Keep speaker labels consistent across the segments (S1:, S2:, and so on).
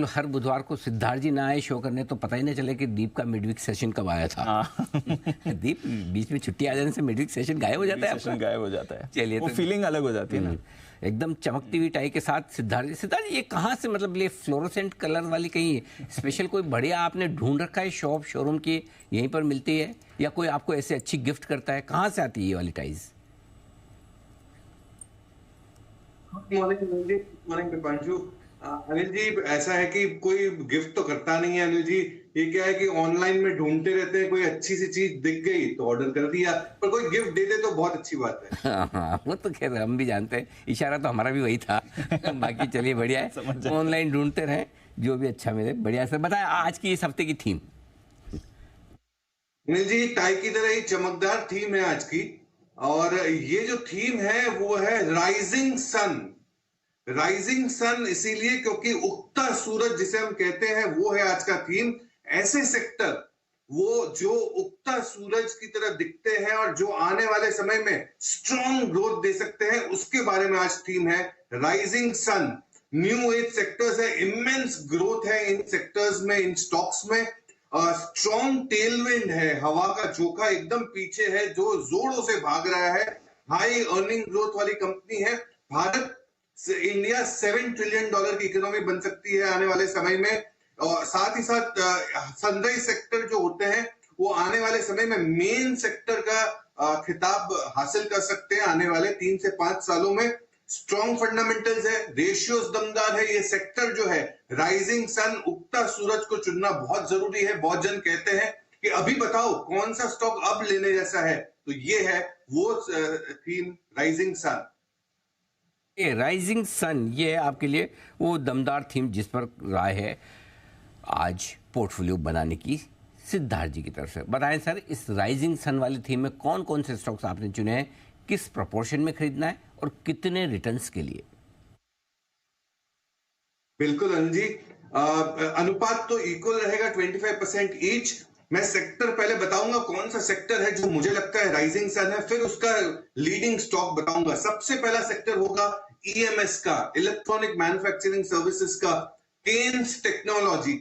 S1: हर बुधवार को सिद्धार्थ जी ना आए शो करने तो पता ही नहीं चले कि दीप का मिडवीक सेशन कब आया था। दीप बीच में छुट्टी आ जाने से मिडवीक सेशन गायब हो जाता है।
S2: सेशन गायब हो जाता है।
S1: चलिए,
S2: वो फीलिंग अलग हो जाती है ना।
S1: एकदम चमकती हुई टाई के साथ सिद्धार्थ जी ये कहाँ से, मतलब ये फ्लोरोसेंट कलर वाली कहीं स्पेशल कोई बढ़िया आपने ढूंढ रखा है शॉप शोरूम की, यहीं पर मिलती है या कोई आपको ऐसे अच्छी गिफ्ट करता है? कहाँ से आती है ये वाली टाइज?
S3: मॉर्निंग दीपांशु। अनिल जी, ऐसा है कि कोई गिफ्ट तो करता नहीं है अनिल जी। ये क्या है कि ऑनलाइन में ढूंढते रहते हैं, कोई अच्छी सी चीज दिख गई तो ऑर्डर कर दिया, पर कोई गिफ्ट दे दे तो बहुत अच्छी बात है।
S1: हाँ, वो तो खैर हम भी जानते हैं, इशारा तो हमारा भी वही था। बाकी चलिए बढ़िया है, ऑनलाइन ढूंढते रहें, जो भी अच्छा मिले। बढ़िया से बताएं आज की इस हफ्ते की थीम।
S3: अनिल जी, टाई की तरह ही चमकदार थीम है आज की, और ये जो थीम है वो है राइजिंग सन। राइजिंग सन इसीलिए क्योंकि उगता सूरज जिसे हम कहते हैं वो है आज का थीम। ऐसे सेक्टर वो जो उगता सूरज की तरह दिखते हैं और जो आने वाले समय में स्ट्रॉन्ग ग्रोथ दे सकते हैं, उसके बारे में आज थीम है rising sun. New age sectors है, इमेंस ग्रोथ है इन सेक्टर्स में, इन स्टॉक्स में। स्ट्रॉन्ग टेलविंड है, हवा का झोंका एकदम पीछे है जो जोरों से भाग रहा है। हाई अर्निंग ग्रोथ वाली कंपनी है। भारत इंडिया $7 ट्रिलियन की इकोनॉमी बन सकती है आने वाले समय में। और साथ ही साथ सनराइज सेक्टर जो होते हैं वो आने वाले समय में मेन सेक्टर का खिताब हासिल कर सकते हैं आने वाले 3 से 5 सालों में। स्ट्रॉन्ग फंडामेंटल्स है, रेशियोज दमदार है। ये सेक्टर जो है राइजिंग सन, उगता सूरज को चुनना बहुत जरूरी है। बहुत जन कहते हैं कि अभी बताओ कौन सा स्टॉक अब लेने जैसा है, तो ये है वो theme rising sun.
S1: Rising sun ये है आपके लिए वो दमदार थीम जिस पर राय है आज पोर्टफोलियो बनाने की सिद्धार्थ जी की तरफ से। बताएं सर, इस राइजिंग सन वाली थीम में कौन कौन से स्टॉक्स आपने चुने हैं, किस प्रोपोर्शन में खरीदना है और कितने रिटर्न्स के लिए?
S3: बिल्कुल अनिल जी, अनुपात तो इक्वल रहेगा 25% ईच। मैं सेक्टर पहले बताऊंगा कौन सा सेक्टर है जो मुझे लगता है राइजिंग सन है, फिर उसका लीडिंग स्टॉक बताऊंगा। सबसे पहला सेक्टर होगा ईएमएस का, इलेक्ट्रॉनिक मैन्युफैक्चरिंग सर्विसेज का। केन्स टेक्नोलॉजी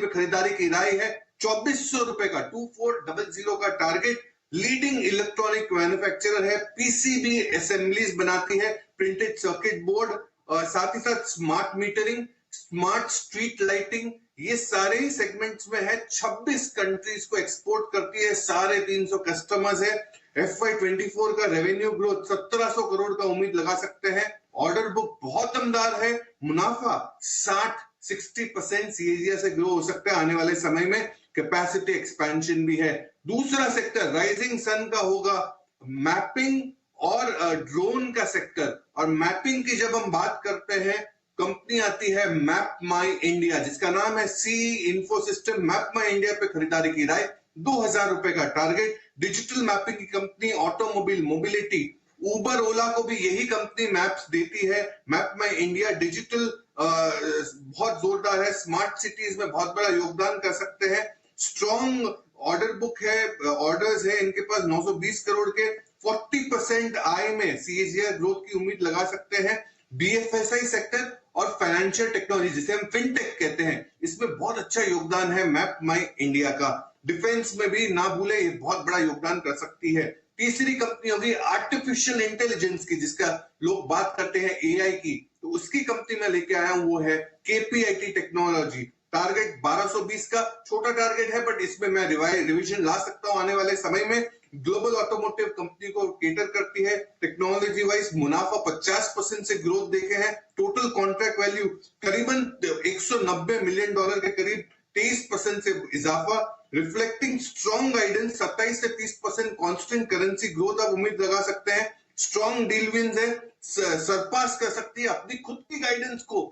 S3: पे खरीदारी की राय है। 2400 रुपए का 2400 का टारगेट। लीडिंग इलेक्ट्रॉनिक मैन्युफैक्चरर है, पीसीबी असेंबलीज बनाती है, प्रिंटेड सर्किट बोर्ड, और साथ ही साथ smart metering, smart street lighting, ये सारे ही सेगमेंट्स में है। 26 कंट्रीज को एक्सपोर्ट करती है, 350 कस्टमर्स है। FY24 का रेवेन्यू ग्रोथ 1700 करोड़ का उम्मीद लगा सकते हैं। ऑर्डर बुक बहुत दमदार है। मुनाफा 60% सीएजीआर से ग्रो हो सकता है आने वाले समय में। कैपेसिटी एक्सपेंशन भी है। दूसरा सेक्टर राइजिंग सन का होगा मैपिंग और ड्रोन का सेक्टर। और मैपिंग की जब हम बात करते हैं, कंपनी आती है मैप माई इंडिया, जिसका नाम है सी इंफो सिस्टम। मैप माई इंडिया पे खरीदारी की राय, 2000 रुपए का टारगेट। डिजिटल मैपिंग की कंपनी, ऑटोमोबाइल मोबिलिटी, उबर ओला को भी यही कंपनी मैप्स देती है। मैप माई इंडिया डिजिटल बहुत जोरदार है, स्मार्ट सिटीज में बहुत बड़ा योगदान कर सकते हैं। स्ट्रॉन्ग ऑर्डर बुक है, ऑर्डर्स है इनके पास 920 करोड़ के। 40% आय में सीएजीआर ग्रोथ की उम्मीद लगा सकते हैं। बीएफएसआई सेक्टर और फाइनेंशियल टेक्नोलॉजी जिसे हम फिनटेक कहते हैं, इसमें बहुत अच्छा योगदान है मैप माई इंडिया का। डिफेंस में भी ना भूले, ये बहुत बड़ा योगदान कर सकती है। तीसरी कंपनी होगी आर्टिफिशियल इंटेलिजेंस की, जिसका लोग बात करते हैं एआई की, तो उसकी कंपनी में लेके आया हूं, वो है केपीआईटी टेक्नोलॉजी। टारगेट 1220 का छोटा टारगेट है, बट इसमें मैं रिवीजन ला सकता हूं आने वाले समय में। ग्लोबल ऑटोमोटिव कंपनी को केटर करती है। टेक्नोलॉजी वाइज मुनाफा 50% से ग्रोथ देखे हैं। टोटल कॉन्ट्रैक्ट वैल्यू करीबन $190 मिलियन के करीब, 23% से इजाफा। रिफ्लेक्टिंग स्ट्रॉन्ग गाइडेंस, 27 से 30% कांस्टेंट करेंसी ग्रोथ आप उम्मीद लगा सकते हैं। स्ट्रॉन्ग डील विंस है, सरपास कर सकती है अपनी खुद की गाइडेंस को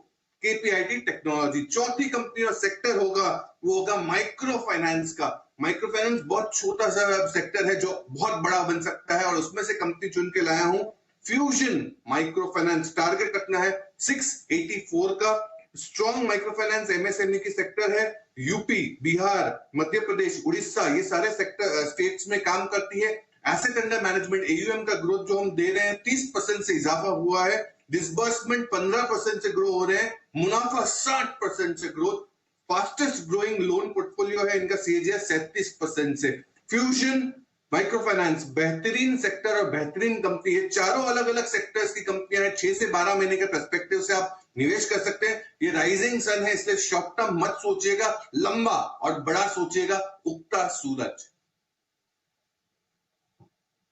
S3: केपीआईटी टेक्नोलॉजी। चौथी कंपनी और सेक्टर होगा वो होगा माइक्रो फाइनेंस का। माइक्रो फाइनेंस बहुत छोटा सा सेक्टर है जो बहुत बड़ा बन सकता है, और उसमें से कंपनी चुन के लाया हूं फ्यूजन माइक्रो फाइनेंस। टारगेट रखना है 684 का। स्ट्रॉन्ग माइक्रो फाइनेंस एमएसएमई की सेक्टर है। यूपी, बिहार, मध्य प्रदेश, उड़ीसा, ये सारे सेक्टर स्टेट्स में काम करती है। एसेट अंडर मैनेजमेंट एयूएम का ग्रोथ जो हम दे रहे हैं 30% से इजाफा हुआ है। डिसबर्समेंट 15% से ग्रो हो रहे हैं, मुनाफा 60% से growth, fastest growing loan portfolio है इनका, सीएजीआर 37% से। फ्यूजन माइक्रो फाइनेंस बेहतरीन सेक्टर और बेहतरीन कंपनी है, चारों अलग अलग सेक्टर्स की कंपनियां हैं, 6 से 12 महीने के पर्सपेक्टिव से आप निवेश कर सकते हैं। ये राइजिंग सन है, इसलिए शॉर्ट टर्म मत सोचिएगा, लंबा और बड़ा सोचिएगा, उगता सूरज।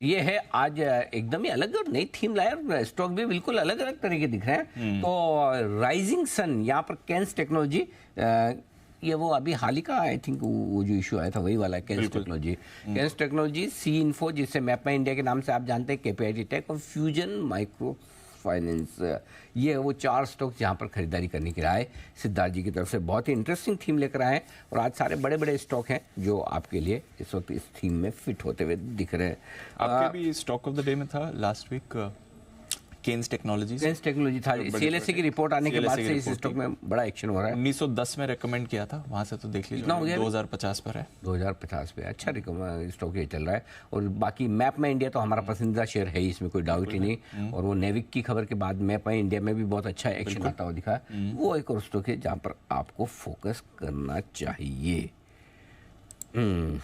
S1: ये है आज एकदम ही अलग और नई थीम लाया, स्टॉक भी बिल्कुल अलग अलग तरह के दिख रहे हैं। तो राइजिंग सन, यहाँ पर कैंस टेक्नोलॉजी, ये वो अभी हाल ही का आई थिंक वो जो इशू आया था वही वाला है, Kaynes Technology. Kaynes Technology, C Info जिसे मैपमा इंडिया के नाम से आप जानते हैं, केपीआईटी टेक और फ्यूजन माइक्रो फाइनेंस, ये वो 4 स्टॉक जहाँ पर खरीदारी करने की राय सिद्धार्थ जी की तरफ से बहुत ही इंटरेस्टिंग थीम लेकर आए हैं। और आज सारे बड़े बड़े स्टॉक हैं जो आपके लिए इस वक्त इस थीम में फिट होते हुए दिख रहे हैं।
S2: आपके भी स्टॉक ऑफ द डे में था last week Kaynes Technologies.
S1: Kaynes Technology था, सीएलएसए की रिपोर्ट आने के बाद से इस स्टॉक में बड़ा एक्शन हो रहा है।
S2: 1910 में रेकमेंड किया था, वहां से तो देख लीजिए 2050 पर है।
S1: 2050 पे अच्छा स्टॉक ये चल रहा है। और बाकी मैपमा इंडिया तो हमारा पसंदीदा शेयर है ही, इसमें कोई डाउट ही नहीं। और वो नेविक की खबर के बाद मैपमा इंडिया में भी बहुत अच्छा एक्शन आता हुआ दिखा। वो एक और स्टॉक है जहाँ पर आपको फोकस करना चाहिए। डन।